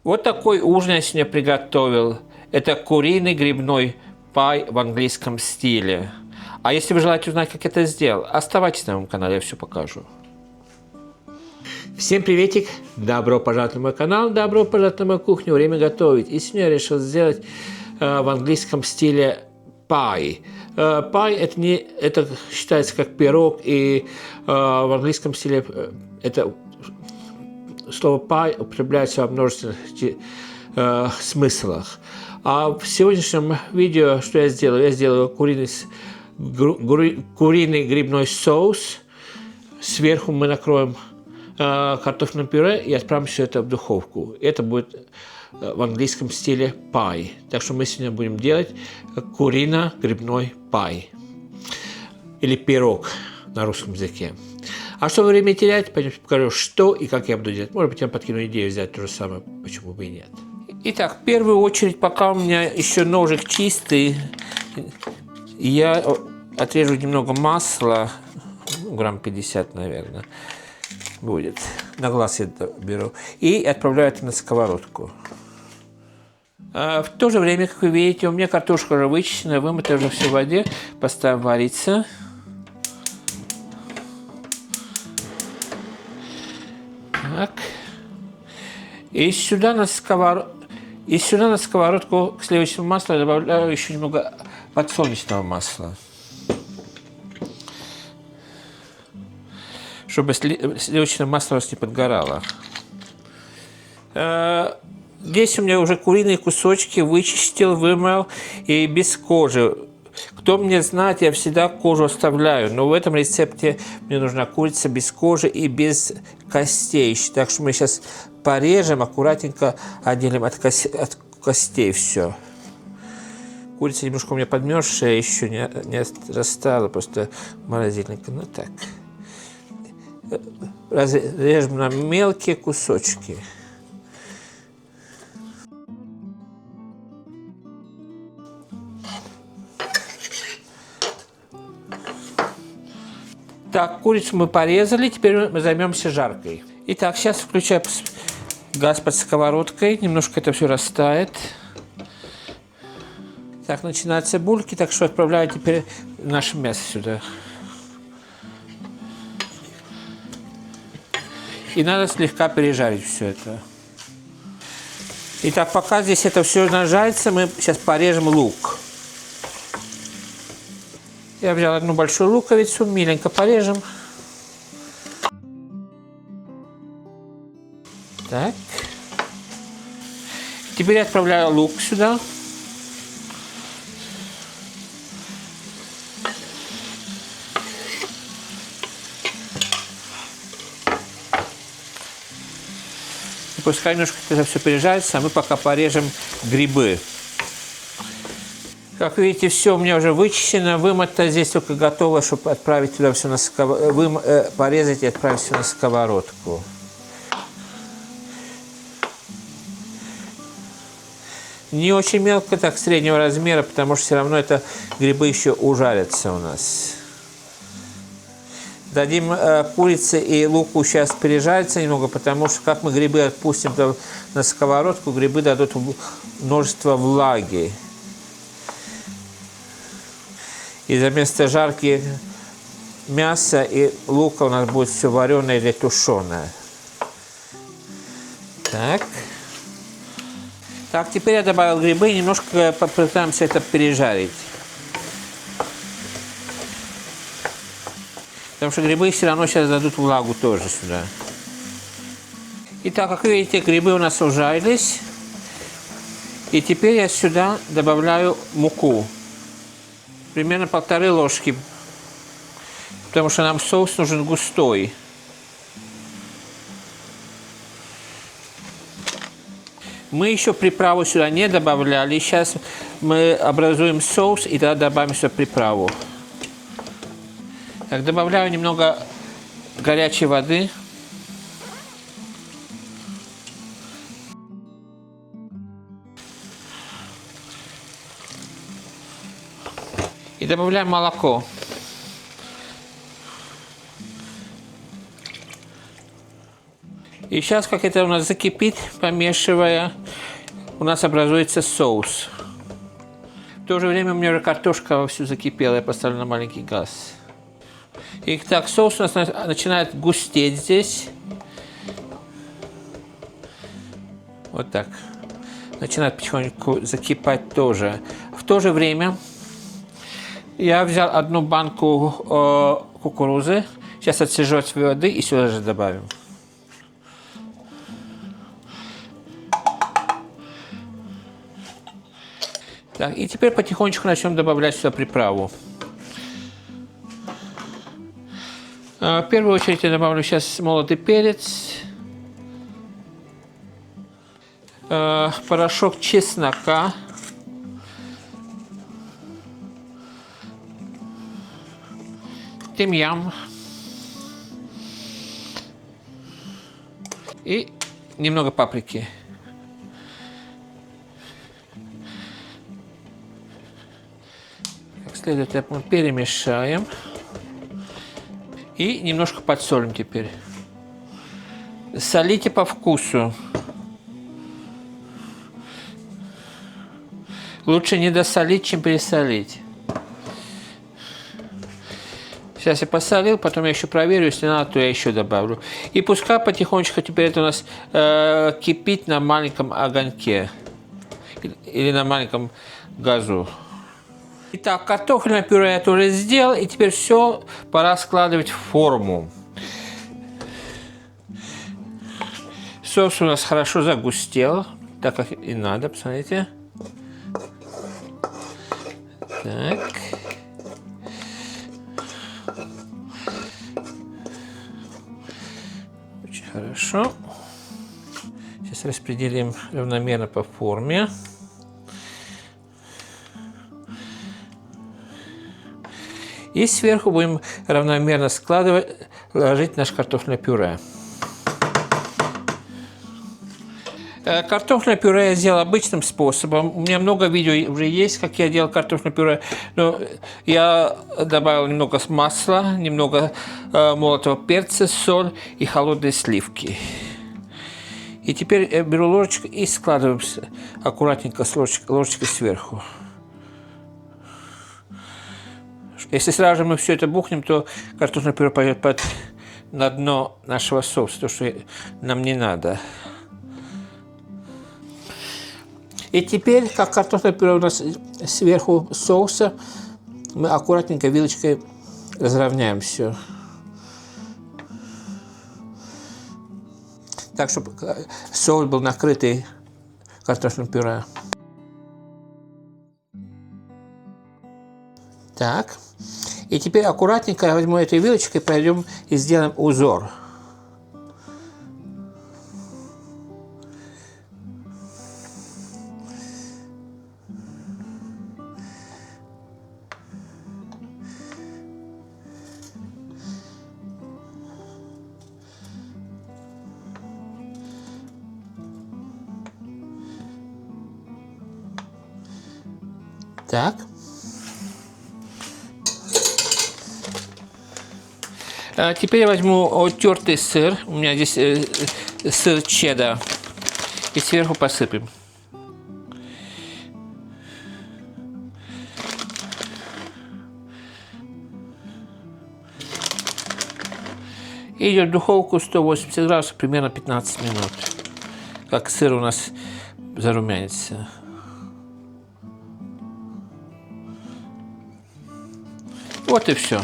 Вот такой ужин я сегодня приготовил. Это куриный грибной пай в английском стиле. А если вы желаете узнать, как это сделал, оставайтесь на моем канале, я все покажу. Всем приветик! Добро пожаловать на мой канал, добро пожаловать на мою кухню, время готовить. И сегодня я решил сделать в английском стиле пай. Пай это считается как пирог, и в английском стиле это слово пай употребляется во множественных смыслах. А в сегодняшнем видео что я сделаю? Я сделаю куриный грибной соус. Сверху мы накроем картофельным пюре и отправим все это в духовку. Это будет в английском стиле пай. Так что мы сегодня будем делать курино-грибной пай. Или пирог на русском языке. А чтобы время терять, пойдемте покажу, что и как я буду делать. Может быть, я подкину идею взять то же самое, почему бы и нет. Итак, в первую очередь, пока у меня еще ножик чистый, я отрежу немного масла, грамм 50, наверное, будет. На глаз я это беру. И отправляю это на сковородку. В то же время, как вы видите, у меня картошка уже вычищена, вымытая уже все в воде. Поставим вариться. Так. И сюда на сковородку к сливочному маслу я добавляю еще немного подсолнечного масла. Чтобы сливочное масло у вас не подгорало. Здесь у меня уже куриные кусочки вычистил, вымыл и без кожи. Кто меня знает, я всегда кожу оставляю, но в этом рецепте мне нужна курица без кожи и без костей. Так что мы сейчас порежем, аккуратненько отделим от костей все. Курица немножко у меня подмерзшая, еще не растаяла, просто морозильника. Ну так. Режем на мелкие кусочки. Так, курицу мы порезали, теперь мы займемся жаркой. Итак, сейчас включаю газ под сковородкой, немножко это все растает. Так, начинаются бульки, так что отправляю теперь наше мясо сюда. И надо слегка пережарить все это. Итак, пока здесь это все нажарится, мы сейчас порежем лук. Я взял одну большую луковицу, миленько порежем. Так. Теперь я отправляю лук сюда. И пускай немножко это все пережарится, а мы пока порежем грибы. Как видите, все у меня уже вычищено, вымыто. Здесь только готово, чтобы отправить туда все на порезать и отправить все на сковородку. Не очень мелко, так среднего размера, потому что все равно это грибы еще ужарятся у нас. Дадим курице и луку сейчас пережариться немного, потому что как мы грибы отпустим на сковородку, грибы дадут множество влаги. И вместо жарки мяса и лука у нас будет все вареное или тушеное. Так. Так, теперь я добавил грибы и немножко попытаемся это пережарить. Потому что грибы все равно сейчас дадут влагу тоже сюда. Итак, как видите, грибы у нас ужарились. И теперь я сюда добавляю муку. Примерно 1,5 ложки, потому что нам соус нужен густой. Мы еще приправу сюда не добавляли. Сейчас мы образуем соус и тогда добавим сюда приправу. Так, добавляю немного горячей воды. И добавляем молоко. И сейчас, как это у нас закипит, помешивая, у нас образуется соус. В то же время у меня уже картошка вовсю закипела, я поставлю на маленький газ. Итак, соус у нас начинает густеть здесь. Вот так. Начинает потихоньку закипать тоже. В то же время я взял одну банку кукурузы. Сейчас отцежу от воды и сюда же добавим. Так, и теперь потихонечку начнем добавлять сюда приправу. В первую очередь я добавлю сейчас молотый перец, порошок чеснока, тимьян и немного паприки. Как следует, мы перемешаем. И немножко подсолим теперь. Солите по вкусу. Лучше не досолить, чем пересолить. Сейчас я посолил, потом я еще проверю, если надо, то я еще добавлю. И пускай потихонечку теперь это у нас кипит на маленьком огоньке. Или на маленьком газу. Итак, картофельное пюре я тоже сделал, и теперь все пора складывать в форму. Соус у нас хорошо загустел, так как и надо, посмотрите. Так. Очень хорошо. Сейчас распределим равномерно по форме. И сверху будем равномерно складывать, ложить наше картофельное пюре. Картофельное пюре я сделал обычным способом. У меня много видео уже есть, как я делал картофельное пюре. Но я добавил немного масла, немного молотого перца, соль и холодные сливки. И теперь я беру ложечку и складываю аккуратненько с ложечкой сверху. Если сразу же мы все это бухнем, то картофельное пюре пойдет на дно нашего соуса, то, что нам не надо. И теперь, как картофельное пюре у нас сверху соуса, мы аккуратненько вилочкой разровняем все. Так, чтобы соус был накрытый картофельным пюре. Так. И теперь аккуратненько я возьму этой вилочкой, пойдем и сделаем узор. Так. Теперь я возьму тертый сыр, у меня здесь сыр чеддер, и сверху посыпем. И идет в духовку 180 градусов, примерно 15 минут, как сыр у нас зарумянится. Вот и все.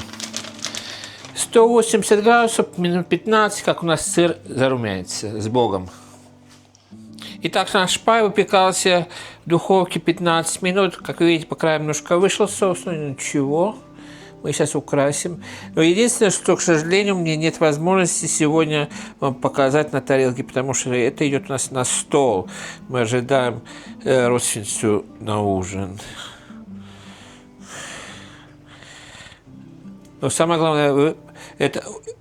180 градусов, минут 15, как у нас сыр зарумянится, с Богом. Итак, наш пай выпекался в духовке 15 минут. Как вы видите, по краям немножко вышел соус, но ничего. Мы сейчас украсим. Но единственное, что, к сожалению, мне нет возможности сегодня вам показать на тарелке, потому что это идет у нас на стол. Мы ожидаем родственницу на ужин. Но самое главное,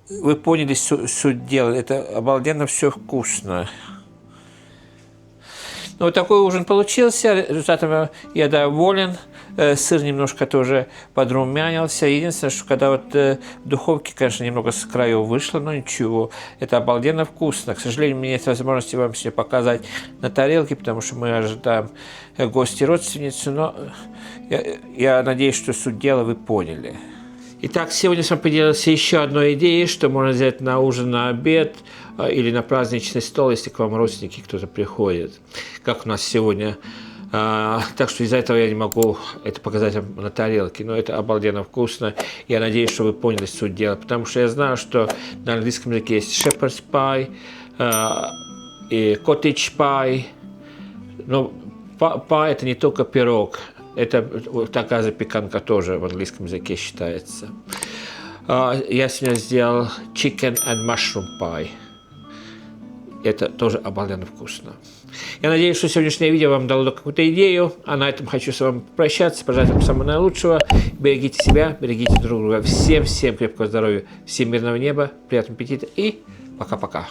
вы поняли суть дела. Это обалденно все вкусно. Ну, вот такой ужин получился. Результатом я доволен. Сыр немножко тоже подрумянился. Единственное, что когда вот в духовке, конечно, немного с краю вышло, но ничего. Это обалденно вкусно. К сожалению, у меня нет возможности вам сегодня показать на тарелке, потому что мы ожидаем гости родственницу, но я надеюсь, что суть дела вы поняли. Итак, сегодня с вами поделился еще одной идеей, что можно взять на ужин, на обед или на праздничный стол, если к вам родственники кто-то приходит, как у нас сегодня. Так что из-за этого я не могу это показать вам на тарелке, но это обалденно вкусно. Я надеюсь, что вы поняли суть дела, потому что я знаю, что на английском языке есть shepherd's pie и cottage pie, но pie это не только пирог. Это такая запеканка тоже в английском языке считается. Я сегодня сделал chicken and mushroom pie. Это тоже обалденно вкусно. Я надеюсь, что сегодняшнее видео вам дало какую-то идею. А на этом хочу с вами прощаться. Пожелать вам самого наилучшего. Берегите себя, берегите друг друга. Всем крепкого здоровья, всем мирного неба, приятного аппетита и пока-пока.